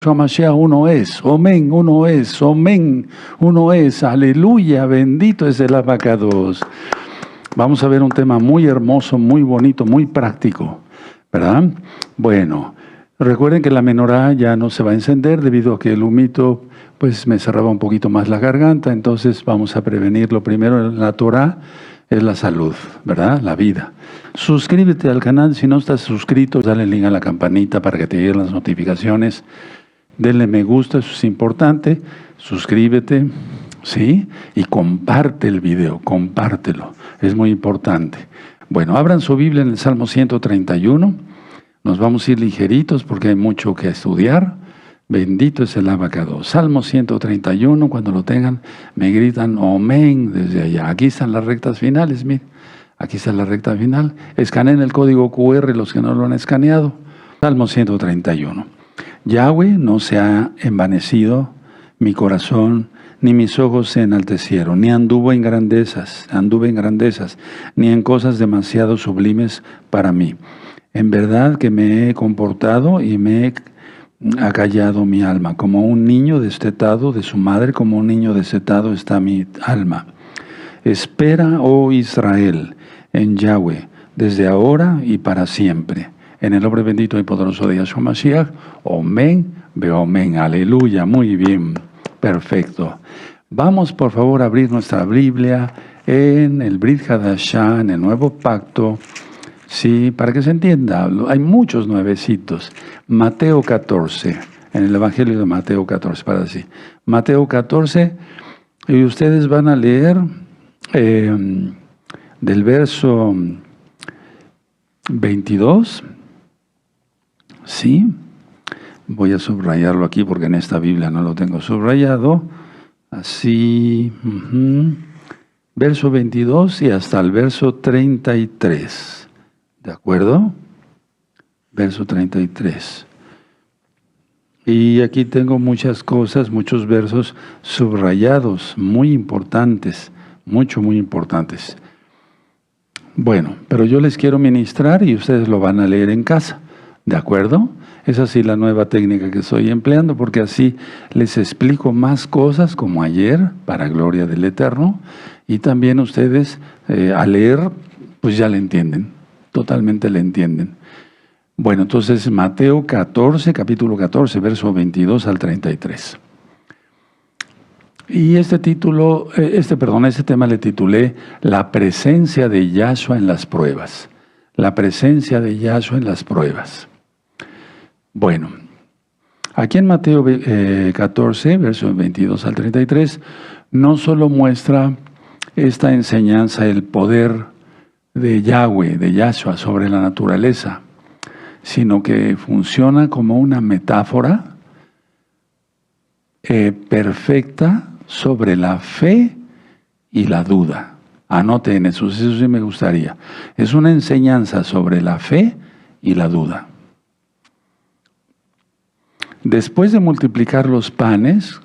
Mashiach uno es, amén, uno es, amén, uno es, aleluya, bendito es el abacados. Vamos a ver un tema muy hermoso, muy bonito, muy práctico, ¿verdad? Bueno, recuerden que la menorá ya no se va a encender debido a que el humito pues me cerraba un poquito más la garganta, entonces vamos a prevenirlo. Primero en la Torah es la salud, ¿verdad? La vida. Suscríbete al canal, si no estás suscrito, dale el link a la campanita para que te lleguen las notificaciones. Denle me gusta, eso es importante. Suscríbete, ¿sí? Y comparte el video, compártelo. Es muy importante. Bueno, abran su Biblia en el Salmo 131. Nos vamos a ir ligeritos porque hay mucho que estudiar. Bendito es el abacados. Salmo 131, cuando lo tengan, me gritan amén desde allá. Aquí están las rectas finales, miren. Aquí está la recta final. Escaneen el código QR los que no lo han escaneado. Salmo 131. Yahweh no se ha envanecido mi corazón, ni mis ojos se enaltecieron, ni anduve en grandezas, ni en cosas demasiado sublimes para mí. En verdad que me he comportado y me he acallado mi alma, como un niño destetado de su madre, como un niño destetado está mi alma. Espera, oh Israel, en Yahweh, desde ahora y para siempre. En el nombre bendito y poderoso de Yahshua Mashiach, amén, veo amén, aleluya, muy bien, perfecto. Vamos por favor a abrir nuestra Biblia en el Brit Hadashah, en el Nuevo Pacto, sí, para que se entienda, hay muchos nuevecitos. Mateo 14, en el Evangelio de Mateo 14, para así. Mateo 14, y ustedes van a leer del verso 22, ¿sí? Voy a subrayarlo aquí porque en esta Biblia no lo tengo subrayado. Así, verso 22 y hasta el verso 33. ¿De acuerdo? Verso 33. Y aquí tengo muchas cosas, muchos versos subrayados, muy importantes, muy importantes. Bueno, pero yo les quiero ministrar y ustedes lo van a leer en casa. ¿De acuerdo? Es así la nueva técnica que estoy empleando, porque así les explico más cosas como ayer, para gloria del Eterno, y también ustedes al leer, pues ya le entienden, totalmente le entienden. Bueno, entonces Mateo 14, capítulo 14, verso 22 al 33. Y este tema le titulé La presencia de Yahshua en las pruebas. La presencia de Yahshua en las pruebas. Bueno, aquí en Mateo 14, versos 22 al 33, no solo muestra esta enseñanza el poder de Yahweh, de Yahshua sobre la naturaleza, sino que funciona como una metáfora perfecta sobre la fe y la duda. Anoten eso sí me gustaría. Es una enseñanza sobre la fe y la duda. Después de multiplicar los panes,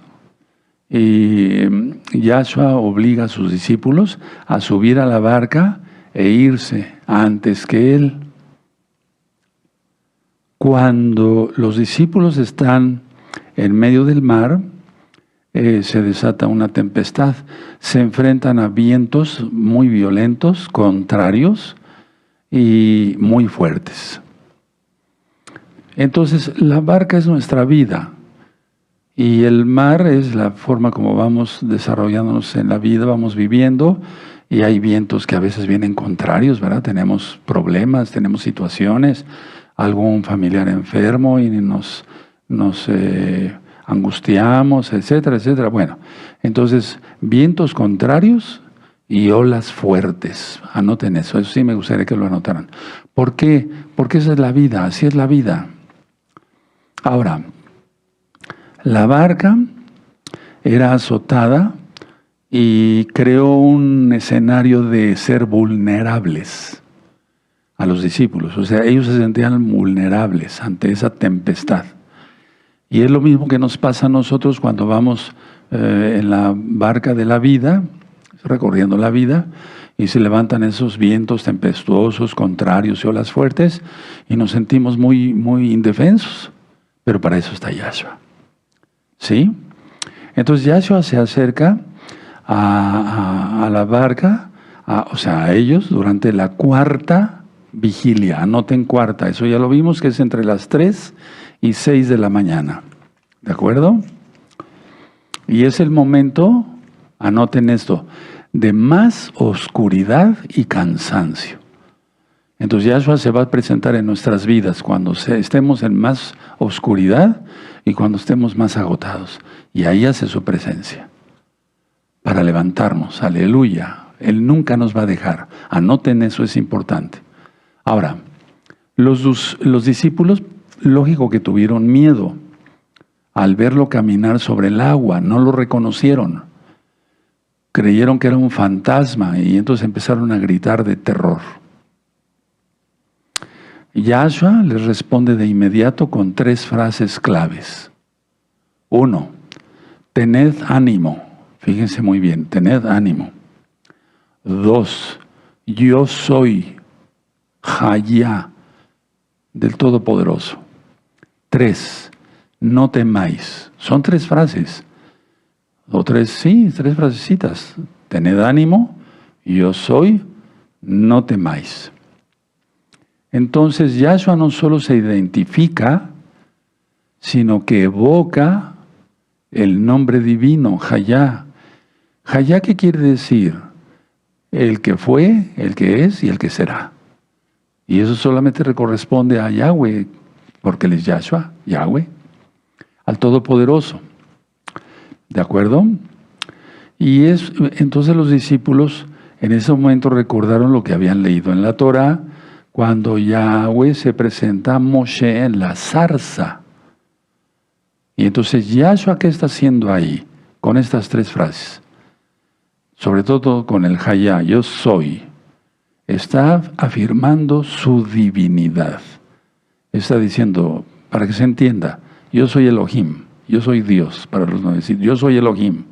Yahshua obliga a sus discípulos a subir a la barca e irse antes que él. Cuando los discípulos están en medio del mar, se desata una tempestad. Se enfrentan a vientos muy violentos, contrarios y muy fuertes. Entonces, la barca es nuestra vida y el mar es la forma como vamos desarrollándonos en la vida, vamos viviendo, y hay vientos que a veces vienen contrarios, ¿verdad? Tenemos problemas, tenemos situaciones, algún familiar enfermo y nos angustiamos, etcétera, etcétera. Bueno, entonces, vientos contrarios y olas fuertes. Anoten eso sí me gustaría que lo anotaran. ¿Por qué? Porque esa es la vida, así es la vida. Ahora, la barca era azotada y creó un escenario de ser vulnerables a los discípulos. O sea, ellos se sentían vulnerables ante esa tempestad. Y es lo mismo que nos pasa a nosotros cuando vamos en la barca de la vida, recorriendo la vida, y se levantan esos vientos tempestuosos, contrarios y olas fuertes, y nos sentimos muy indefensos. Pero para eso está Yahshua. ¿Sí? Entonces Yahshua se acerca a la barca, o sea, a ellos durante la cuarta vigilia. Anoten cuarta, eso ya lo vimos que es entre las 3 y 6 de la mañana. ¿De acuerdo? Y es el momento, anoten esto, de más oscuridad y cansancio. Entonces Yahshua se va a presentar en nuestras vidas cuando estemos en más oscuridad y cuando estemos más agotados. Y ahí hace su presencia para levantarnos. Aleluya. Él nunca nos va a dejar. Anoten eso, es importante. Ahora, los discípulos, lógico que tuvieron miedo al verlo caminar sobre el agua. No lo reconocieron. Creyeron que era un fantasma y entonces empezaron a gritar de terror. Yahshua les responde de inmediato con 3 frases claves. 1, tened ánimo. Fíjense muy bien, tened ánimo. 2, yo soy Hayá del Todopoderoso. 3, no temáis. Son 3 frases. O 3 frasecitas. Tened ánimo, yo soy, no temáis. Entonces Yahshua no solo se identifica, sino que evoca el nombre divino, Hayá. Hayá, ¿qué quiere decir? El que fue, el que es y el que será. Y eso solamente le corresponde a Yahweh, porque él es Yahshua, Yahweh, al Todopoderoso. ¿De acuerdo? Y entonces los discípulos en ese momento recordaron lo que habían leído en la Torá, cuando Yahweh se presenta a Moshe en la zarza. Y entonces Yahshua, ¿qué está haciendo ahí? Con estas 3 frases. Sobre todo con el Hayá, yo soy. Está afirmando su divinidad. Está diciendo, para que se entienda, yo soy Elohim, yo soy Dios, para los no decir, yo soy Elohim.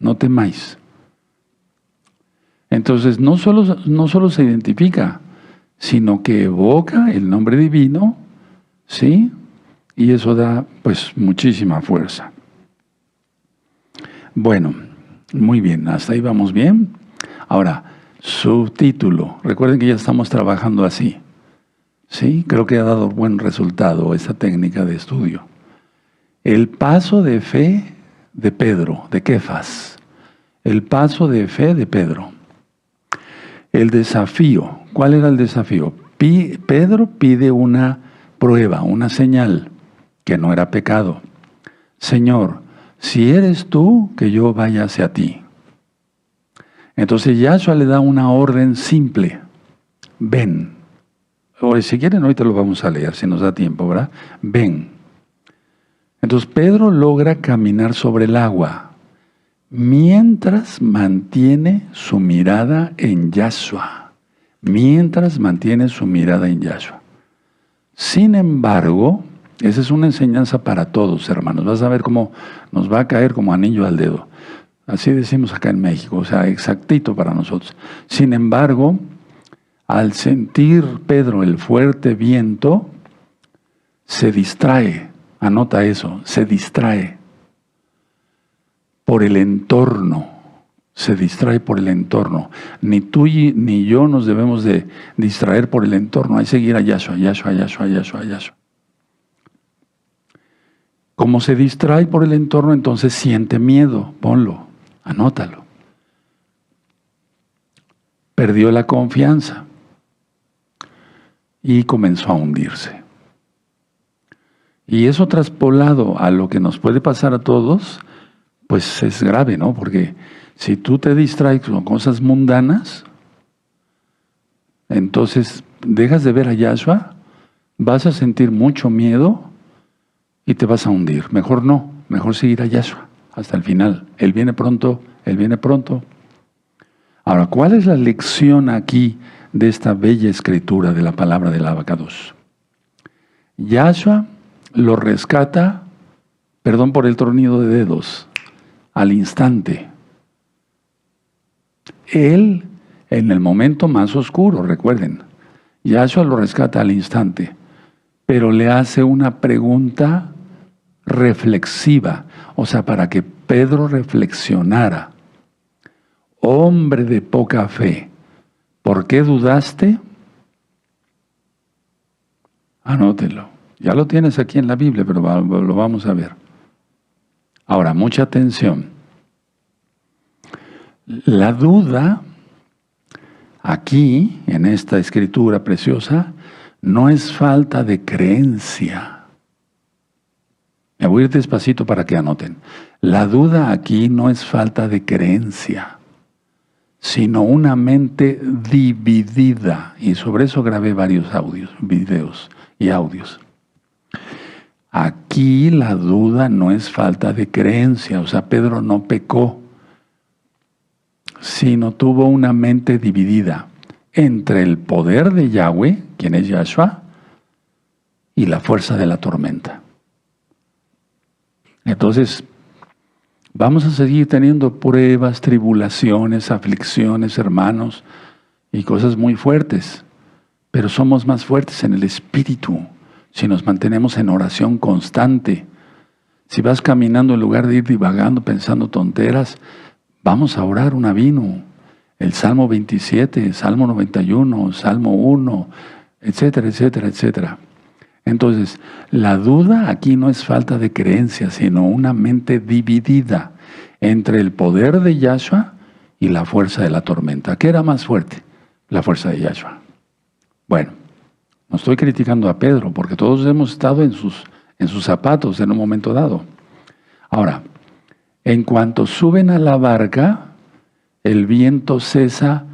No temáis. Entonces no solo se identifica, sino que evoca el nombre divino, ¿sí? Y eso da, pues, muchísima fuerza. Bueno, muy bien, hasta ahí vamos bien. Ahora, subtítulo. Recuerden que ya estamos trabajando así, ¿sí? Creo que ha dado buen resultado esa técnica de estudio. El paso de fe de Pedro, de Kefas. El paso de fe de Pedro. El desafío. ¿Cuál era el desafío? Pedro pide una prueba, una señal, que no era pecado. Señor, si eres tú, que yo vaya hacia ti. Entonces Yahshua le da una orden simple. Ven. O si quieren, ahorita lo vamos a leer, si nos da tiempo, ¿verdad? Ven. Entonces Pedro logra caminar sobre el agua, mientras mantiene su mirada en Yahshua. Mientras mantiene su mirada en Yahshua. Sin embargo, esa es una enseñanza para todos, hermanos. Vas a ver cómo nos va a caer como anillo al dedo. Así decimos acá en México, o sea, exactito para nosotros. Sin embargo, al sentir Pedro el fuerte viento, se distrae. Anota eso, se distrae por el entorno. Se distrae por el entorno. Ni tú ni yo nos debemos de distraer por el entorno. Hay que seguir a Yahshua, Yahshua, Yahshua, Yahshua, Yahshua. Como se distrae por el entorno, entonces siente miedo. Ponlo, anótalo. Perdió la confianza y comenzó a hundirse. Y eso traspolado a lo que nos puede pasar a todos, pues es grave, ¿no? Porque si tú te distraes con cosas mundanas, entonces dejas de ver a Yahshua, vas a sentir mucho miedo y te vas a hundir. Mejor no, mejor seguir a Yahshua hasta el final. Él viene pronto, Él viene pronto. Ahora, ¿cuál es la lección aquí de esta bella escritura de la palabra del Abacados? Yahshua lo rescata, perdón por el tronido de dedos, al instante. Él, en el momento más oscuro, recuerden, Yahshua lo rescata al instante, pero le hace una pregunta reflexiva, o sea, para que Pedro reflexionara. Hombre de poca fe, ¿por qué dudaste? Anótelo. Ya lo tienes aquí en la Biblia, pero lo vamos a ver. Ahora, mucha atención. La duda, aquí, en esta escritura preciosa, no es falta de creencia. Me voy a ir despacito para que anoten. La duda aquí no es falta de creencia, sino una mente dividida. Y sobre eso grabé varios videos y audios. Aquí la duda no es falta de creencia, o sea, Pedro no pecó, sino tuvo una mente dividida entre el poder de Yahweh, quien es Yahshua, y la fuerza de la tormenta. Entonces, vamos a seguir teniendo pruebas, tribulaciones, aflicciones, hermanos, y cosas muy fuertes, pero somos más fuertes en el Espíritu si nos mantenemos en oración constante. Si vas caminando en lugar de ir divagando, pensando tonteras, vamos a orar un avino. El Salmo 27, Salmo 91, Salmo 1, etcétera, etcétera, etcétera. Entonces, la duda aquí no es falta de creencia, sino una mente dividida entre el poder de Yahshua y la fuerza de la tormenta. ¿Qué era más fuerte? La fuerza de Yahshua. Bueno, no estoy criticando a Pedro, porque todos hemos estado en sus zapatos en un momento dado. Ahora, en cuanto suben a la barca, el viento cesa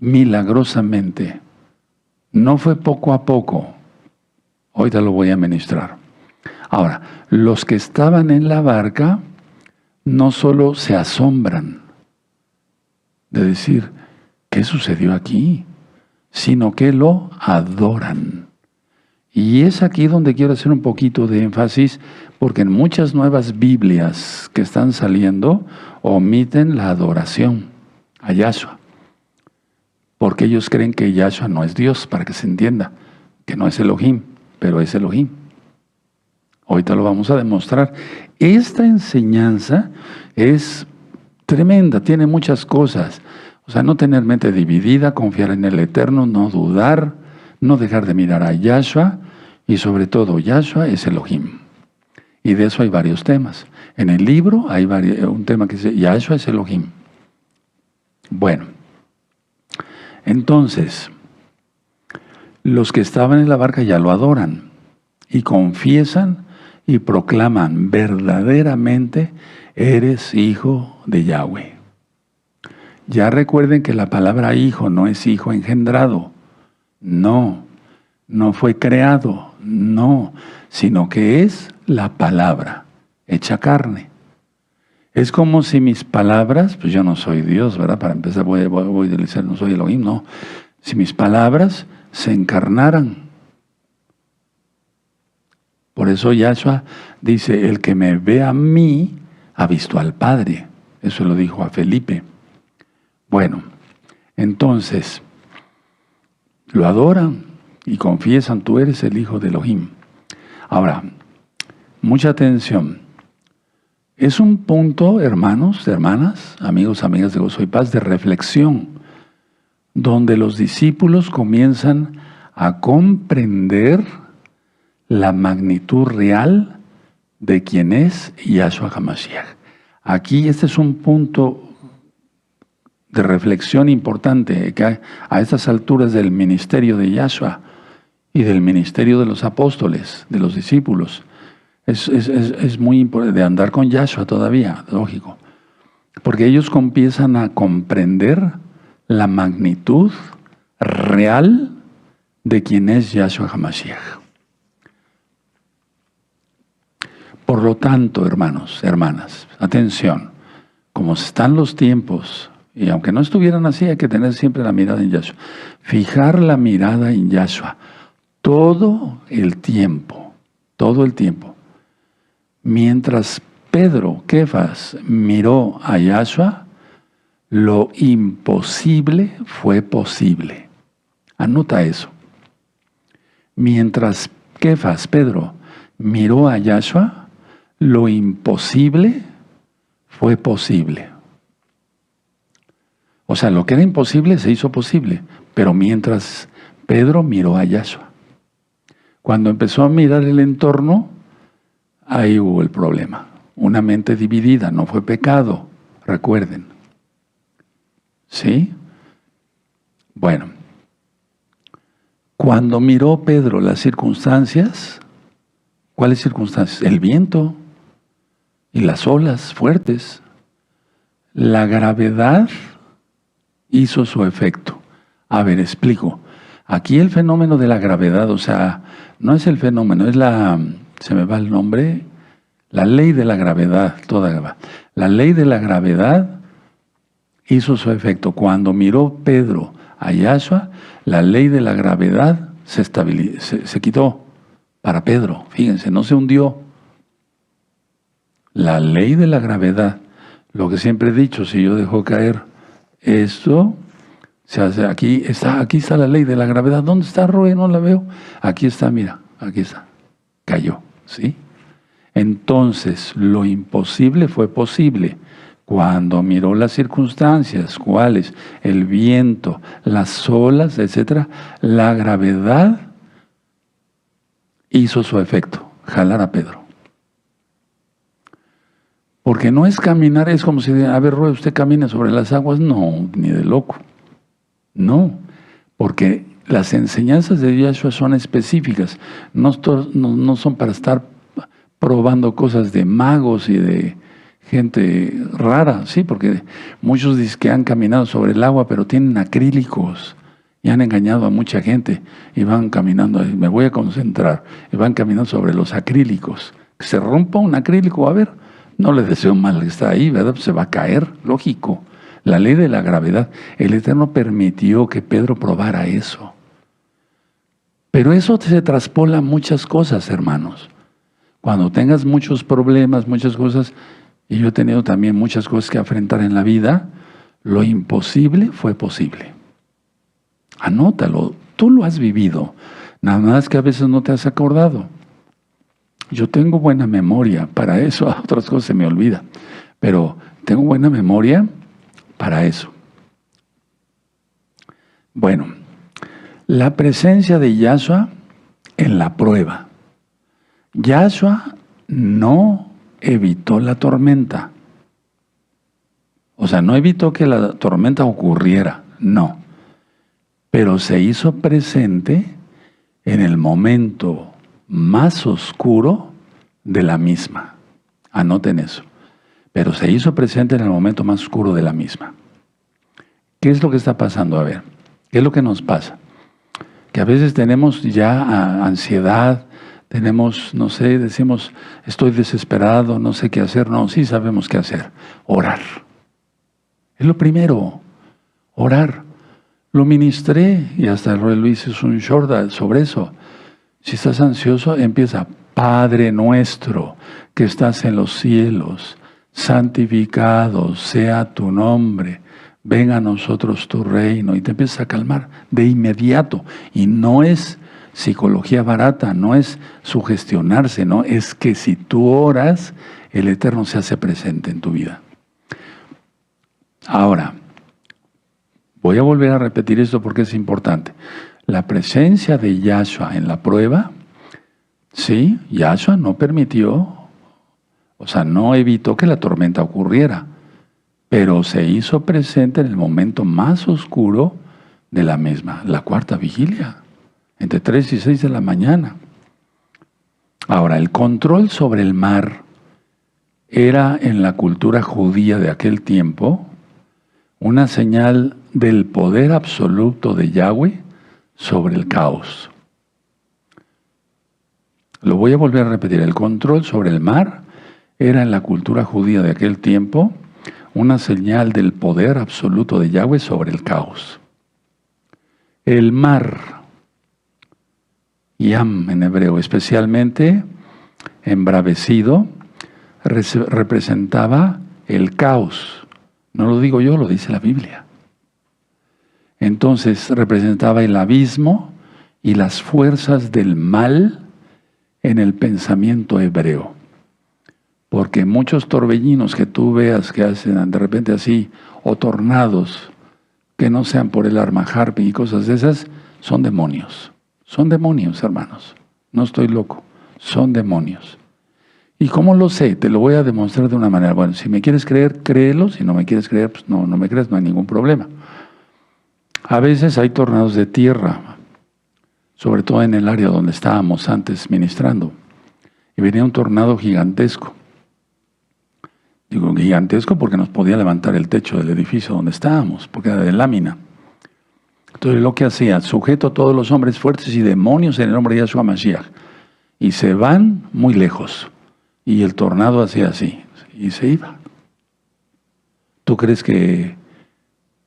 milagrosamente. No fue poco a poco. Ahorita lo voy a ministrar. Ahora, los que estaban en la barca no solo se asombran de decir, ¿qué sucedió aquí?, sino que lo adoran. Y es aquí donde quiero hacer un poquito de énfasis, porque en muchas nuevas Biblias que están saliendo, omiten la adoración a Yahshua. Porque ellos creen que Yahshua no es Dios, para que se entienda, que no es Elohim, pero es Elohim. Ahorita lo vamos a demostrar. Esta enseñanza es tremenda, tiene muchas cosas. O sea, no tener mente dividida, confiar en el Eterno, no dudar, no dejar de mirar a Yahshua, y sobre todo, Yahshua es Elohim. Y de eso hay varios temas. En el libro hay un tema que dice, Yahshua es Elohim. Bueno, entonces, los que estaban en la barca ya lo adoran, y confiesan y proclaman, verdaderamente eres hijo de Yahweh. Ya recuerden que la palabra hijo no es hijo engendrado, no fue creado, no, sino que es la palabra hecha carne. Es como si mis palabras, pues yo no soy Dios, ¿verdad? Para empezar voy a utilizar, no soy Elohim, no. Si mis palabras se encarnaran. Por eso Yahshua dice, el que me ve a mí, ha visto al Padre. Eso lo dijo a Felipe. Bueno, entonces, lo adoran y confiesan, tú eres el hijo de Elohim. Ahora, mucha atención. Es un punto, hermanos, hermanas, amigos, amigas de Gozo y Paz, de reflexión, donde los discípulos comienzan a comprender la magnitud real de quién es Yahshua HaMashiach. Aquí este es un punto de reflexión importante, que a estas alturas del ministerio de Yahshua y del ministerio de los apóstoles, de los discípulos, es muy importante de andar con Yahshua todavía, lógico, porque ellos comienzan a comprender la magnitud real de quién es Yahshua HaMashiach. Por lo tanto, hermanos, hermanas, atención, como están los tiempos, y aunque no estuvieran así, hay que tener siempre la mirada en Yahshua. Fijar la mirada en Yahshua todo el tiempo, todo el tiempo. Mientras Pedro, Kefas, miró a Yahshua, lo imposible fue posible. Anota eso. Mientras Kefas, Pedro, miró a Yahshua, lo imposible fue posible. O sea, lo que era imposible se hizo posible, pero mientras Pedro miró a Yahshua. Cuando empezó a mirar el entorno, ahí hubo el problema. Una mente dividida, no fue pecado, recuerden. ¿Sí? Bueno, cuando miró Pedro las circunstancias, ¿cuáles circunstancias? El viento y las olas fuertes. La gravedad hizo su efecto. A ver, explico. Aquí el fenómeno de la gravedad, o sea, no es el fenómeno, es se me va el nombre, la ley de la gravedad, la ley de la gravedad hizo su efecto. Cuando miró Pedro a Yahshua, la ley de la gravedad se quitó para Pedro. Fíjense, no se hundió. La ley de la gravedad, lo que siempre he dicho, si yo dejo caer esto, se hace, aquí está la ley de la gravedad. ¿Dónde está, Roe? No la veo. Aquí está, mira, aquí está. Cayó, ¿sí? Entonces, lo imposible fue posible. Cuando miró las circunstancias, ¿cuáles? El viento, las olas, etc. La gravedad hizo su efecto, jalar a Pedro. Porque no es caminar, es como si, a ver, Roe, ¿usted camina sobre las aguas? No, ni de loco. No, porque las enseñanzas de Yahshua son específicas, no son para estar probando cosas de magos y de gente rara, sí, porque muchos dicen que han caminado sobre el agua, pero tienen acrílicos y han engañado a mucha gente y van caminando, me voy a concentrar, y van caminando sobre los acrílicos. Que se rompa un acrílico, a ver, no le deseo mal que está ahí, ¿verdad? Pues se va a caer, lógico. La ley de la gravedad, el Eterno permitió que Pedro probara eso. Pero eso se traspola a muchas cosas, hermanos. Cuando tengas muchos problemas, muchas cosas, y yo he tenido también muchas cosas que afrontar en la vida, lo imposible fue posible. Anótalo, tú lo has vivido, nada más que a veces no te has acordado. Yo tengo buena memoria para eso, a otras cosas se me olvida, pero tengo buena memoria para eso. Bueno, la presencia de Yahshua en la prueba. Yahshua no evitó la tormenta. O sea, no evitó que la tormenta ocurriera, no. Pero se hizo presente en el momento más oscuro de la misma. Anoten eso. Pero se hizo presente en el momento más oscuro de la misma. ¿Qué es lo que está pasando? A ver, ¿qué es lo que nos pasa? Que a veces tenemos ya ansiedad, tenemos, no sé, decimos, estoy desesperado, no sé qué hacer. No, sí sabemos qué hacer. Orar. Es lo primero, orar. Lo ministré y hasta el Rey Luis hizo un short sobre eso. Si estás ansioso, empieza, Padre nuestro que estás en los cielos, santificado sea tu nombre, venga a nosotros tu reino, y te empiezas a calmar de inmediato. Y no es psicología barata, no es sugestionarse, no, es que si tú oras, el Eterno se hace presente en tu vida. Ahora, voy a volver a repetir esto porque es importante. La presencia de Yahshua en la prueba, sí, Yahshua no permitió, o sea, no evitó que la tormenta ocurriera, pero se hizo presente en el momento más oscuro de la misma, la cuarta vigilia, entre 3 y 6 de la mañana. Ahora, el control sobre el mar era en la cultura judía de aquel tiempo una señal del poder absoluto de Yahweh sobre el caos. Lo voy a volver a repetir. El control sobre el mar era en la cultura judía de aquel tiempo una señal del poder absoluto de Yahweh sobre el caos. El mar, Yam en hebreo, especialmente embravecido, representaba el caos. No lo digo yo, lo dice la Biblia. Entonces representaba el abismo y las fuerzas del mal en el pensamiento hebreo. porque muchos torbellinos que tú veas que hacen de repente así, o tornados, que no sean por el arma harpy y cosas de esas, son demonios. Son demonios, hermanos. No estoy loco. Son demonios. ¿Y cómo lo sé? Te lo voy a demostrar de una manera. Bueno, si me quieres creer, créelo. Si no me quieres creer, pues no me crees, no hay ningún problema. A veces hay tornados de tierra, sobre todo en el área donde estábamos antes ministrando. Y venía un tornado gigantesco. Digo gigantesco porque nos podía levantar el techo del edificio donde estábamos, porque era de lámina. Entonces lo que hacía, sujeto a todos los hombres fuertes y demonios en el nombre de Yahshua Mashiach. Y se van muy lejos. Y el tornado hacía así, y se iba. ¿Tú crees que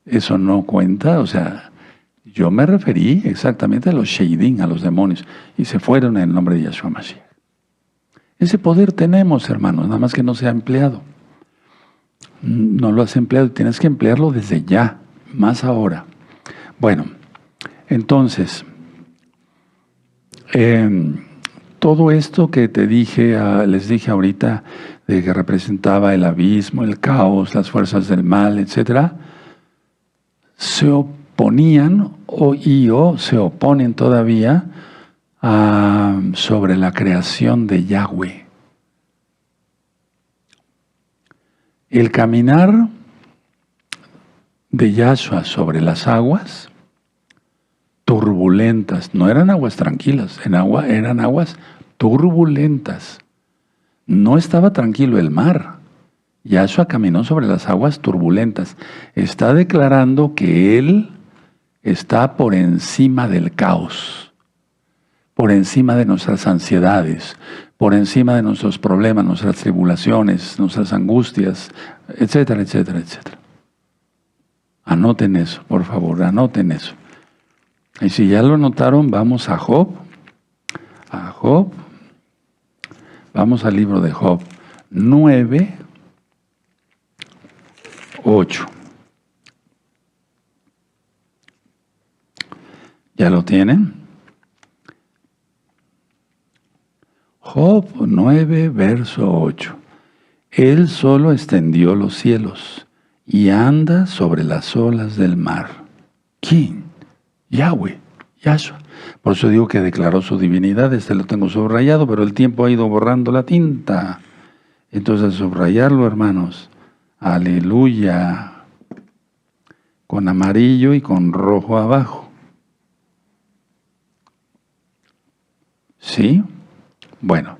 eso no cuenta? O sea, yo me referí exactamente a los Sheidim, a los demonios, y se fueron en el nombre de Yahshua Mashiach. Ese poder tenemos, hermanos, nada más que no se ha empleado. No lo has empleado, tienes que emplearlo desde ya, más ahora. Bueno, entonces, todo esto que te dije, les dije ahorita, de que representaba el abismo, el caos, las fuerzas del mal, etc., se oponían o se oponen todavía sobre la creación de Yahweh. El caminar de Yahshua sobre las aguas turbulentas, no eran aguas tranquilas, eran aguas turbulentas. No estaba tranquilo el mar. Yahshua caminó sobre las aguas turbulentas. Está declarando que Él está por encima del caos, por encima de nuestras ansiedades, por encima de nuestros problemas, nuestras tribulaciones, nuestras angustias, etcétera, etcétera, etcétera. Anoten eso, por favor, anoten eso. Y si ya lo notaron, vamos a Job. A Job. Vamos al libro de Job 9, 8. ¿Ya lo tienen? Job 9, verso 8. Él solo extendió los cielos y anda sobre las olas del mar. ¿Quién? Yahweh, Yahshua. Por eso digo que declaró su divinidad. Lo tengo subrayado, pero el tiempo ha ido borrando la tinta. Entonces, subrayarlo, hermanos. Aleluya. Con amarillo y con rojo abajo. ¿Sí? Bueno,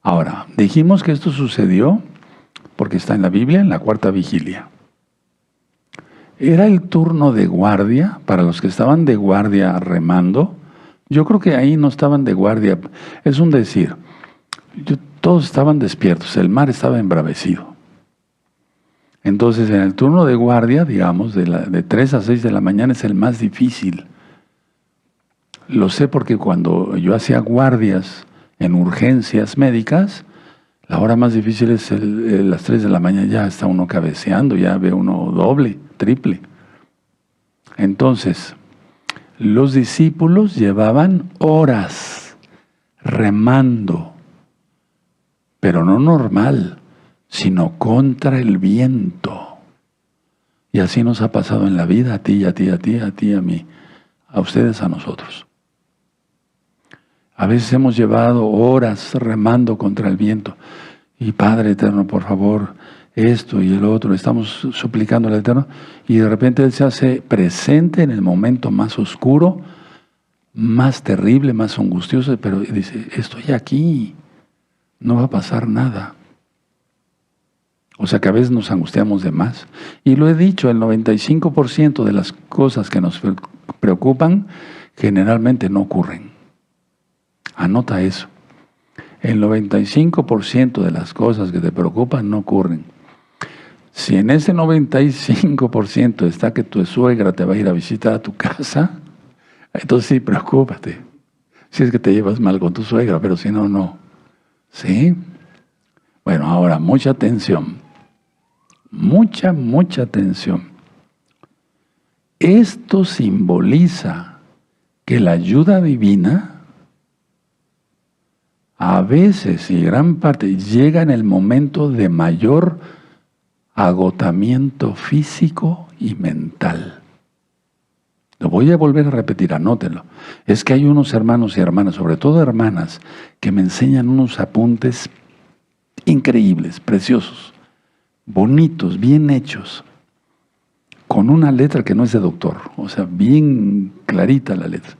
ahora, dijimos que esto sucedió porque está en la Biblia, en la cuarta vigilia. Era el turno de guardia, para los que estaban de guardia remando. Yo creo que ahí no estaban de guardia, es un decir. Todos estaban despiertos, el mar estaba embravecido. Entonces, en el turno de guardia, digamos, de 3 a 6 de la mañana es el más difícil. Lo sé porque cuando yo hacía guardias en urgencias médicas, la hora más difícil es las 3 de la mañana, ya está uno cabeceando, ya ve uno doble, triple. Entonces, los discípulos llevaban horas remando, pero no normal, sino contra el viento. Y así nos ha pasado en la vida, a ti, a ti, a ti, a ti, a mí, a ustedes, a nosotros. A veces hemos llevado horas remando contra el viento. Y Padre Eterno, por favor, esto y el otro, estamos suplicando al Eterno. Y de repente Él se hace presente en el momento más oscuro, más terrible, más angustioso, pero dice, estoy aquí, no va a pasar nada. O sea que a veces nos angustiamos de más. Y lo he dicho, el 95% de las cosas que nos preocupan generalmente no ocurren. Anota eso. El 95% de las cosas que te preocupan no ocurren. Si en ese 95% está que tu suegra te va a ir a visitar a tu casa, entonces sí, preocúpate. Si es que te llevas mal con tu suegra, pero si no, no. ¿Sí? Bueno, ahora, mucha atención. Mucha, mucha atención. Esto simboliza que la ayuda divina a veces y gran parte llega en el momento de mayor agotamiento físico y mental. Lo voy a volver a repetir, anótenlo. Es que hay unos hermanos y hermanas, sobre todo hermanas, que me enseñan unos apuntes increíbles, preciosos, bonitos, bien hechos, con una letra que no es de doctor, o sea, bien clarita la letra.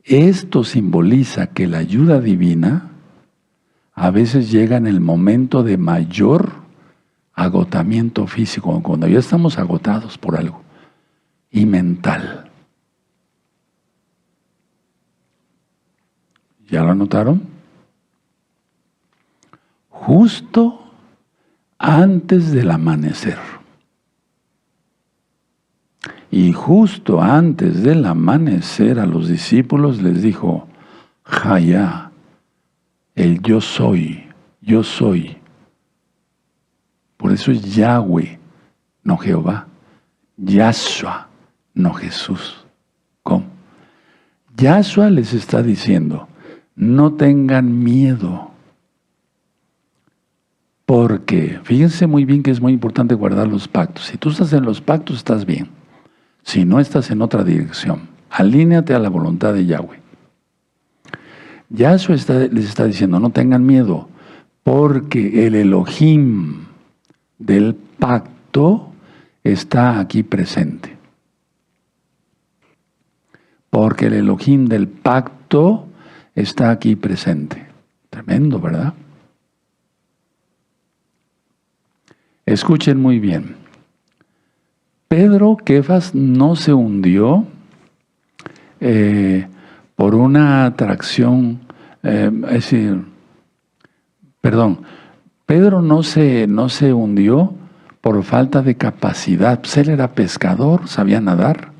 Esto simboliza que la ayuda divina a veces llega en el momento de mayor agotamiento físico, cuando ya estamos agotados por algo, y mental. ¿Ya lo anotaron? Justo antes del amanecer. Y justo antes del amanecer a los discípulos les dijo, Jaya, el yo soy, yo soy. Por eso es Yahweh, no Jehová. Yahshua, no Jesús. ¿Cómo? Yahshua les está diciendo, no tengan miedo. Porque, fíjense muy bien que es muy importante guardar los pactos. Si tú estás en los pactos, estás bien. Si no, estás en otra dirección. Alíneate a la voluntad de Yahweh. Yahshua les está diciendo, no tengan miedo, porque el Elohim del pacto está aquí presente. Porque el Elohim del pacto está aquí presente. Tremendo, ¿verdad? Escuchen muy bien. Pedro, Kefas, no se hundió por una atracción, es decir, perdón, Pedro no se hundió por falta de capacidad. Pues él era pescador, sabía nadar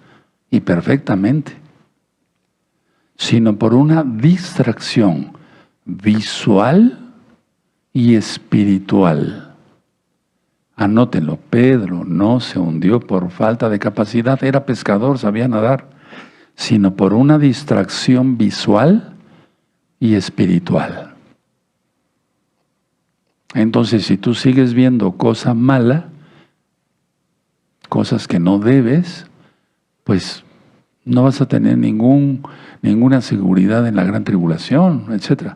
y perfectamente, sino por una distracción visual y espiritual. Anótenlo, Pedro no se hundió por falta de capacidad, era pescador, sabía nadar, sino por una distracción visual y espiritual. Entonces, si tú sigues viendo cosa mala, cosas que no debes, pues no vas a tener ninguna seguridad en la gran tribulación, etc.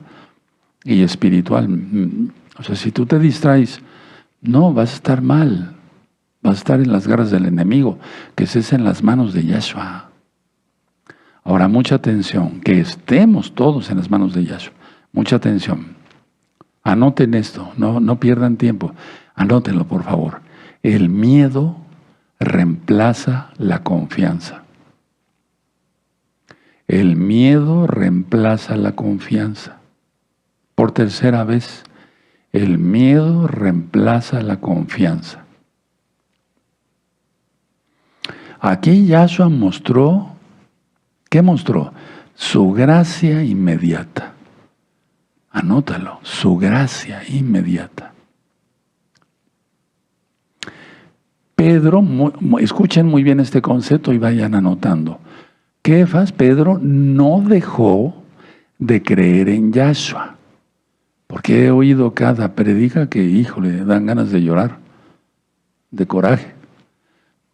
Y espiritual. O sea, si tú te distraes, no, vas a estar mal. Vas a estar en las garras del enemigo, que estés en las manos de Yahshua. Ahora, mucha atención, que estemos todos en las manos de Yahshua. Mucha atención. Anoten esto, no pierdan tiempo. Anótenlo, por favor. El miedo reemplaza la confianza. El miedo reemplaza la confianza. Por tercera vez, el miedo reemplaza la confianza. Aquí Yahshua mostró, ¿qué mostró? Su gracia inmediata. Anótalo, su gracia inmediata. Pedro, escuchen muy bien este concepto y vayan anotando. Kefas, Pedro, no dejó de creer en Yahshua. Porque he oído cada predica que, híjole, dan ganas de llorar, de coraje.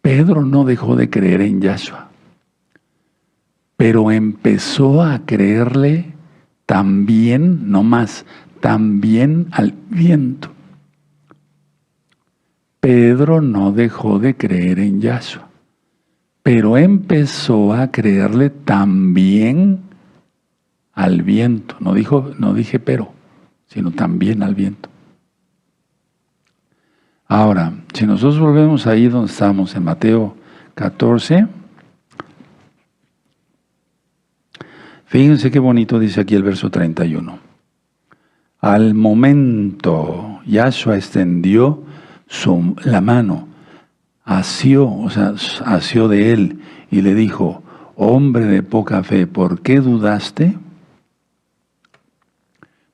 Pedro no dejó de creer en Yahshua, pero empezó a creerle también, no más, también al viento. Pedro no dejó de creer en Yahshua, pero empezó a creerle también al viento. No dije pero, sino también al viento. Ahora, si nosotros volvemos ahí donde estamos, en Mateo 14, fíjense qué bonito dice aquí el verso 31. Al momento, Yahshua extendió la mano, asió de él y le dijo, hombre de poca fe, ¿por qué dudaste?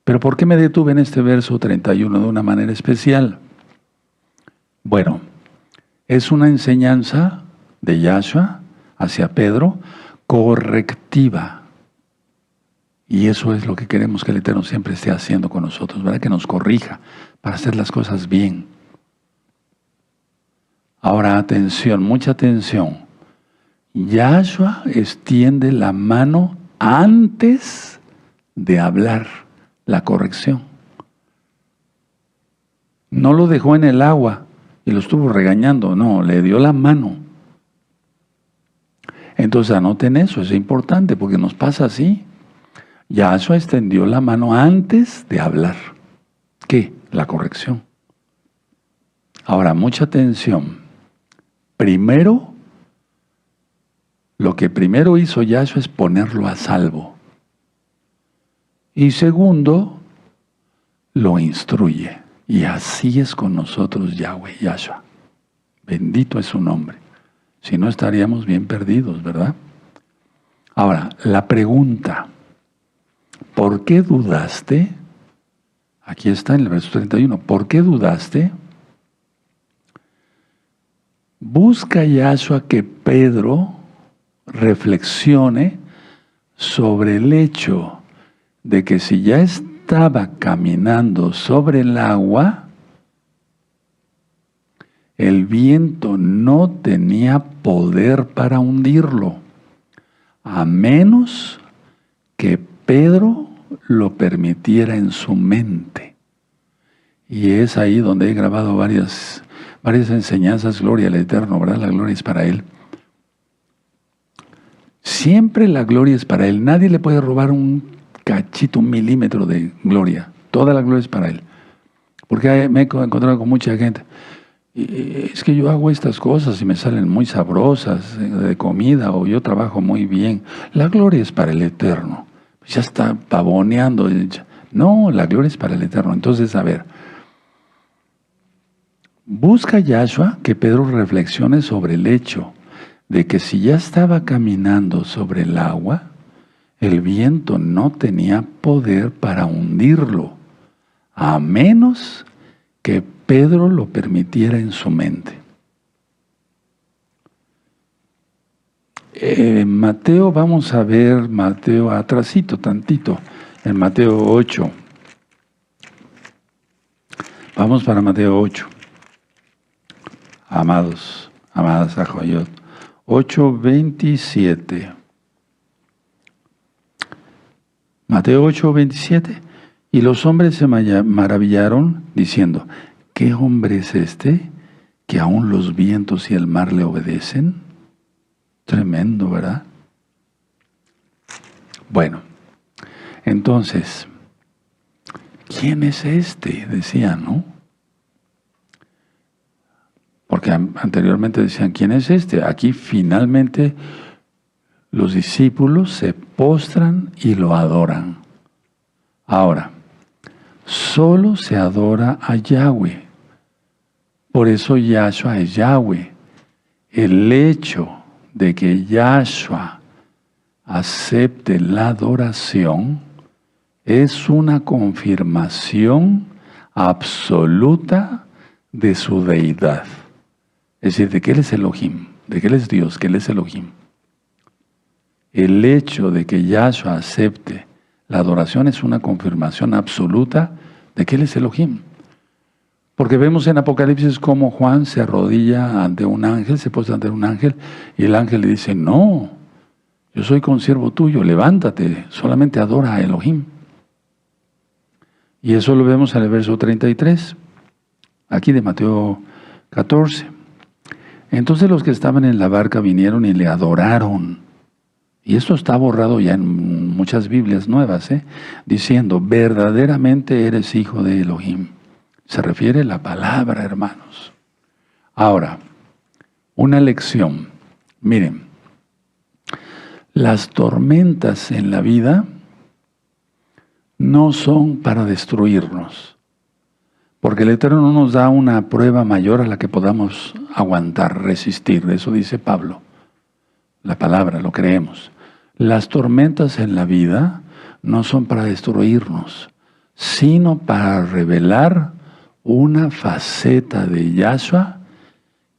Pero ¿por qué me detuve en este verso 31 de una manera especial? Bueno, es una enseñanza de Yahshua hacia Pedro correctiva. Y eso es lo que queremos que el Eterno siempre esté haciendo con nosotros, ¿verdad? Que nos corrija para hacer las cosas bien. Ahora, atención, mucha atención. Yahshua extiende la mano antes de hablar la corrección. No lo dejó en el agua y lo estuvo regañando, no, le dio la mano. Entonces anoten eso, es importante porque nos pasa así. Yahshua extendió la mano antes de hablar. ¿Qué? La corrección. Ahora, mucha atención. Primero, lo que primero hizo Yahshua es ponerlo a salvo. Y segundo, lo instruye. Y así es con nosotros Yahweh, Yahshua. Bendito es su nombre. Si no estaríamos bien perdidos, ¿verdad? Ahora, la pregunta, ¿por qué dudaste? Aquí está en el verso 31. ¿Por qué dudaste? Busca Yahshua que Pedro reflexione sobre el hecho de que si ya estaba caminando sobre el agua, el viento no tenía poder para hundirlo, a menos que Pedro lo permitiera en su mente. Y es ahí donde he grabado varias enseñanzas, gloria al Eterno, ¿verdad? La gloria es para Él. Siempre la gloria es para Él. Nadie le puede robar un cachito, un milímetro de gloria. Toda la gloria es para Él. Porque me he encontrado con mucha gente. Es que yo hago estas cosas y me salen muy sabrosas de comida, o yo trabajo muy bien. La gloria es para el Eterno. Ya está pavoneando. No, la gloria es para el Eterno. Entonces, a ver, busca Yahshua que Pedro reflexione sobre el hecho de que si ya estaba caminando sobre el agua, el viento no tenía poder para hundirlo, a menos que Pedro lo permitiera en su mente. Mateo, vamos a ver Mateo atrasito tantito, en Mateo 8. Vamos para Mateo 8. Amados, amadas Ajoyot. 8:27. Mateo 8:27. Y los hombres se maravillaron diciendo, ¿qué hombre es este que aún los vientos y el mar le obedecen? Tremendo, ¿verdad? Bueno, entonces, ¿quién es este? Decían, ¿no? Porque anteriormente decían, ¿quién es este? Aquí finalmente los discípulos se postran y lo adoran. Ahora, solo se adora a Yahweh. Por eso Yahshua es Yahweh. El hecho de que Yahshua acepte la adoración es una confirmación absoluta de su deidad. Es decir, de que Él es Elohim, de que Él es Dios, que Él es Elohim. El hecho de que Yahshua acepte la adoración es una confirmación absoluta de que Él es Elohim. Porque vemos en Apocalipsis cómo Juan se arrodilla ante un ángel, se postra ante un ángel, y el ángel le dice, no, yo soy consiervo tuyo, levántate, solamente adora a Elohim. Y eso lo vemos en el verso 33, aquí de Mateo 14. Entonces los que estaban en la barca vinieron y le adoraron. Y esto está borrado ya en muchas Biblias nuevas, diciendo, verdaderamente eres hijo de Elohim. Se refiere a la palabra, hermanos. Ahora, una lección. Miren, las tormentas en la vida no son para destruirnos, porque el Eterno no nos da una prueba mayor a la que podamos aguantar, resistir. Eso dice Pablo. La palabra, lo creemos. Las tormentas en la vida no son para destruirnos, sino para revelar una faceta de Yahshua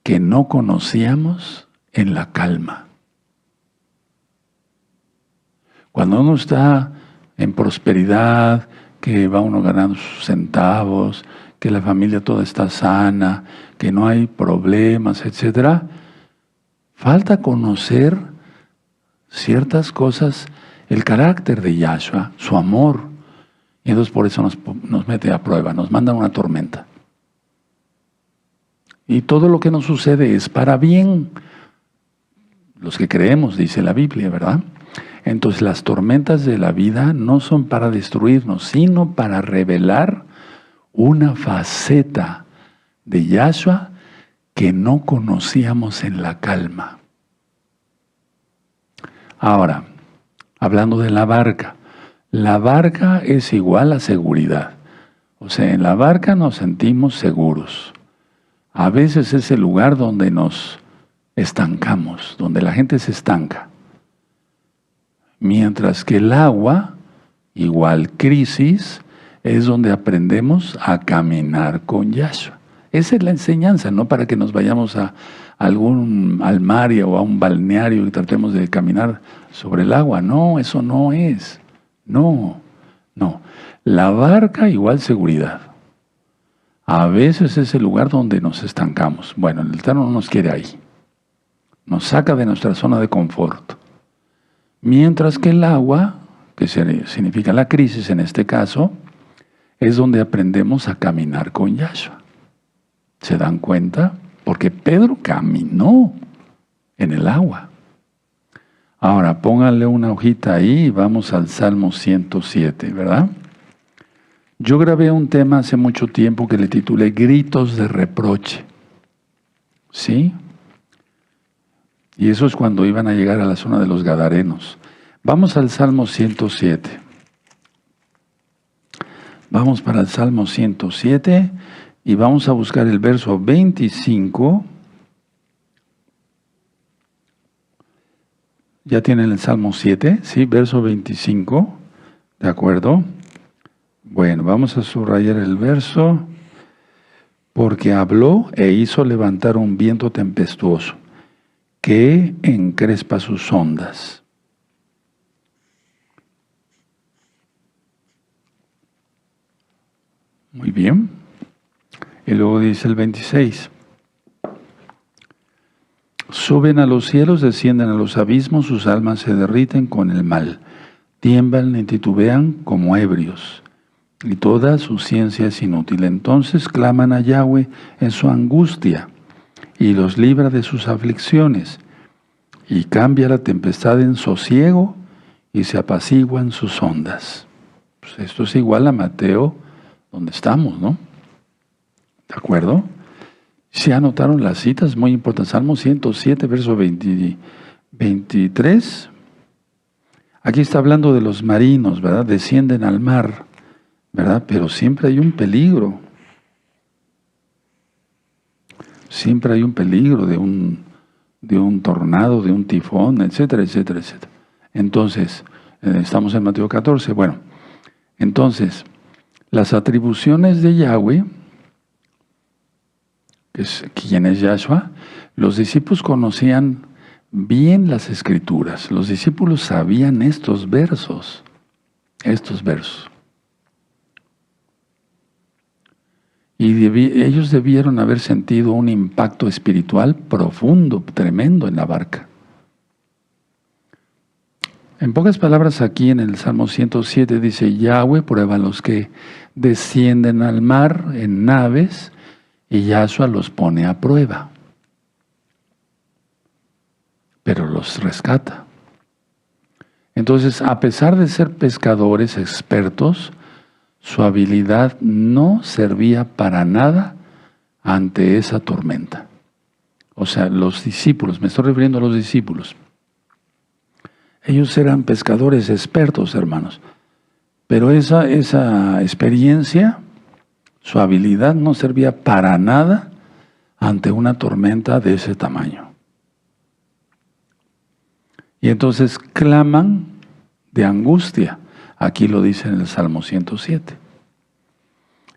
que no conocíamos en la calma. Cuando uno está en prosperidad, que va uno ganando sus centavos, que la familia toda está sana, que no hay problemas, etc. Falta conocer ciertas cosas, el carácter de Yahshua, su amor. Y entonces por eso nos mete a prueba, nos manda una tormenta. Y todo lo que nos sucede es para bien. Los que creemos, dice la Biblia, ¿verdad? Entonces las tormentas de la vida no son para destruirnos, sino para revelar una faceta de Yahshua que no conocíamos en la calma. Ahora, hablando de la barca es igual a seguridad. O sea, en la barca nos sentimos seguros. A veces es el lugar donde nos estancamos, donde la gente se estanca. Mientras que el agua, igual crisis, es donde aprendemos a caminar con Yahshua. Esa es la enseñanza, no para que nos vayamos a al mar o a un balneario y tratemos de caminar sobre el agua. No, eso no es. No. La barca igual seguridad. A veces es el lugar donde nos estancamos. Bueno, el Eterno no nos quiere ahí. Nos saca de nuestra zona de confort. Mientras que el agua, que significa la crisis en este caso, es donde aprendemos a caminar con Yahshua. ¿Se dan cuenta? Porque Pedro caminó en el agua. Ahora, pónganle una hojita ahí y vamos al Salmo 107, ¿verdad? Yo grabé un tema hace mucho tiempo que le titulé Gritos de reproche. ¿Sí? Y eso es cuando iban a llegar a la zona de los Gadarenos. Vamos al Salmo 107. Vamos para el Salmo 107 y vamos a buscar el verso 25. ¿Ya tienen el Salmo 7? Sí, verso 25. ¿De acuerdo? Bueno, vamos a subrayar el verso. Porque habló e hizo levantar un viento tempestuoso que encrespa sus ondas. Muy bien. Y luego dice el 26. Suben a los cielos, descienden a los abismos, sus almas se derriten con el mal. Tiemblan y titubean como ebrios, y toda su ciencia es inútil. Entonces claman a Yahweh en su angustia, y los libra de sus aflicciones, y cambia la tempestad en sosiego, y se apaciguan sus ondas. Pues esto es igual a Mateo, donde estamos, ¿no? ¿De acuerdo? ¿Se anotaron las citas? Muy importante. Salmo 107, verso 23. Aquí está hablando de los marinos, ¿verdad? Descienden al mar, ¿verdad? Pero siempre hay un peligro. Siempre hay un peligro de un tornado, de un tifón, etcétera, etcétera, etcétera. Entonces, estamos en Mateo 14. Bueno, entonces, las atribuciones de Yahweh, ¿quién es Yahshua? Los discípulos conocían bien las Escrituras. Los discípulos sabían estos versos. Y ellos debieron haber sentido un impacto espiritual profundo, tremendo en la barca. En pocas palabras, aquí en el Salmo 107 dice, Yahweh prueba a los que descienden al mar en naves, y Yahshua los pone a prueba, pero los rescata. Entonces, a pesar de ser pescadores expertos, su habilidad no servía para nada ante esa tormenta. O sea, los discípulos, me estoy refiriendo a los discípulos, ellos eran pescadores expertos, hermanos, pero esa experiencia, su habilidad no servía para nada ante una tormenta de ese tamaño. Y entonces claman de angustia. Aquí lo dice en el Salmo 107.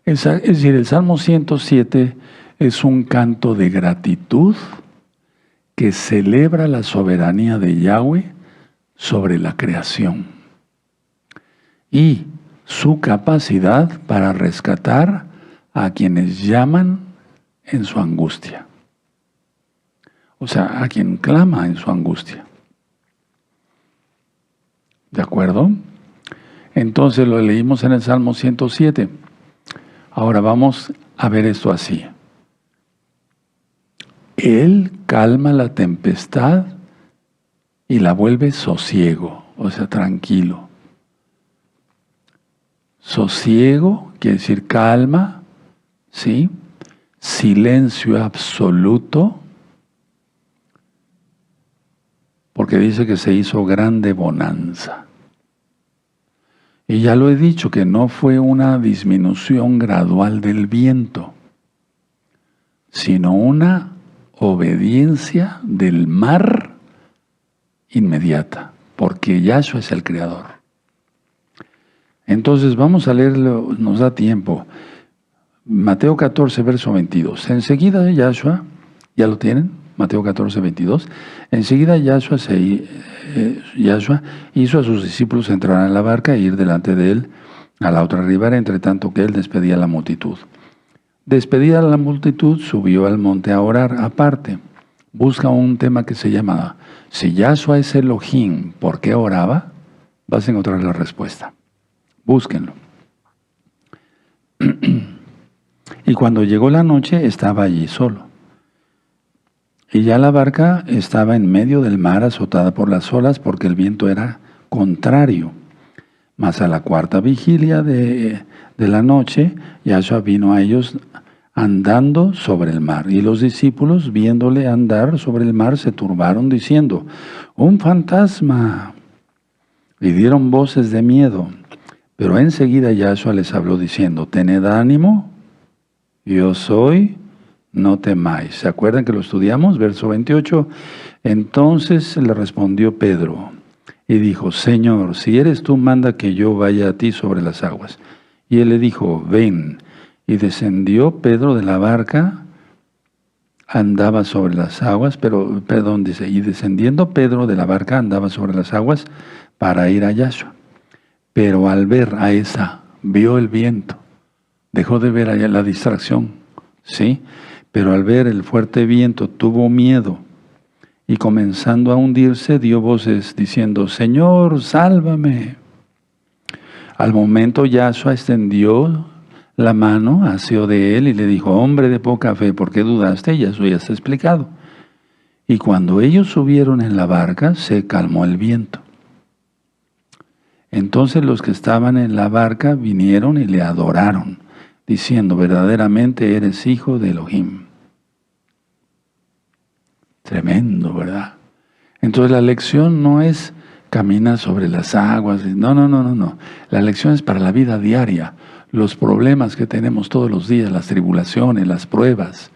Es decir, el Salmo 107 es un canto de gratitud que celebra la soberanía de Yahweh sobre la creación. y su capacidad para rescatar a quienes llaman en su angustia. O sea, a quien clama en su angustia. ¿De acuerdo? Entonces lo leímos en el Salmo 107. Ahora vamos a ver esto así. Él calma la tempestad y la vuelve sosiego, o sea, tranquilo. Sosiego quiere decir calma, ¿sí? Silencio absoluto, porque dice que se hizo grande bonanza. Y ya lo he dicho, que no fue una disminución gradual del viento, sino una obediencia del mar inmediata, porque Yahshua es el Creador. Entonces vamos a leerlo, nos da tiempo. Mateo 14, verso 22. Enseguida Yahshua, ¿ya lo tienen? Mateo 14, 22. Enseguida Yahshua hizo a sus discípulos entrar en la barca e ir delante de él a la otra ribera, entre tanto que él despedía a la multitud. Despedida la multitud, subió al monte a orar aparte. Busca un tema que se llama, si Yahshua es Elohim, ¿por qué oraba? Vas a encontrar la respuesta. Búsquenlo. Y cuando llegó la noche, estaba allí solo. Y ya la barca estaba en medio del mar, azotada por las olas, porque el viento era contrario. Mas a la cuarta vigilia de la noche, Yahshua vino a ellos andando sobre el mar. Y los discípulos, viéndole andar sobre el mar, se turbaron, diciendo, ¡un fantasma! Y dieron voces de miedo. Pero enseguida Yahshua les habló diciendo, tened ánimo, yo soy, no temáis. ¿Se acuerdan que lo estudiamos? Verso 28. Entonces le respondió Pedro y dijo, Señor, si eres tú, manda que yo vaya a ti sobre las aguas. Y él le dijo, ven. Y descendió Pedro de la barca, andaba sobre las aguas, y descendiendo Pedro de la barca andaba sobre las aguas para ir a Yahshua. Pero al ver a esa, vio el viento, dejó de ver allá la distracción, ¿sí? Pero al ver el fuerte viento tuvo miedo y comenzando a hundirse dio voces diciendo, Señor, sálvame. Al momento Yahshua extendió la mano, asió de él y le dijo, hombre de poca fe, ¿por qué dudaste? Y eso ya está explicado. Y cuando ellos subieron en la barca, se calmó el viento. Entonces los que estaban en la barca vinieron y le adoraron, diciendo, verdaderamente eres hijo de Elohim. Tremendo, ¿verdad? Entonces la lección no es caminar sobre las aguas, no. La lección es para la vida diaria, los problemas que tenemos todos los días, las tribulaciones, las pruebas.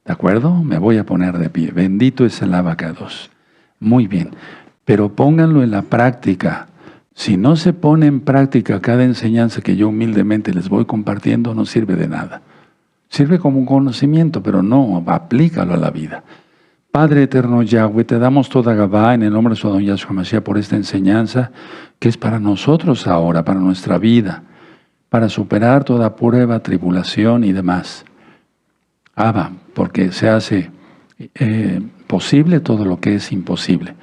¿De acuerdo? Me voy a poner de pie. Bendito es el abacados. Muy bien, pero pónganlo en la práctica. Si no se pone en práctica cada enseñanza que yo humildemente les voy compartiendo, no sirve de nada. Sirve como un conocimiento, pero no, aplícalo a la vida. Padre eterno Yahweh, te damos toda Gabá en el nombre de su Adón Yahshua Mashiach por esta enseñanza que es para nosotros ahora, para nuestra vida, para superar toda prueba, tribulación y demás. Abba, porque se hace posible todo lo que es imposible.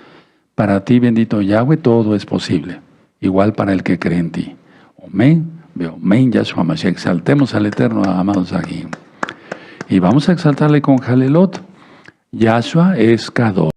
Para ti, bendito Yahweh, todo es posible. Igual para el que cree en ti. Amén. Amén, Yahshua Mashiach. Exaltemos al Eterno, amados aquí. Y vamos a exaltarle con Jalelot. Yahshua es Kadosh.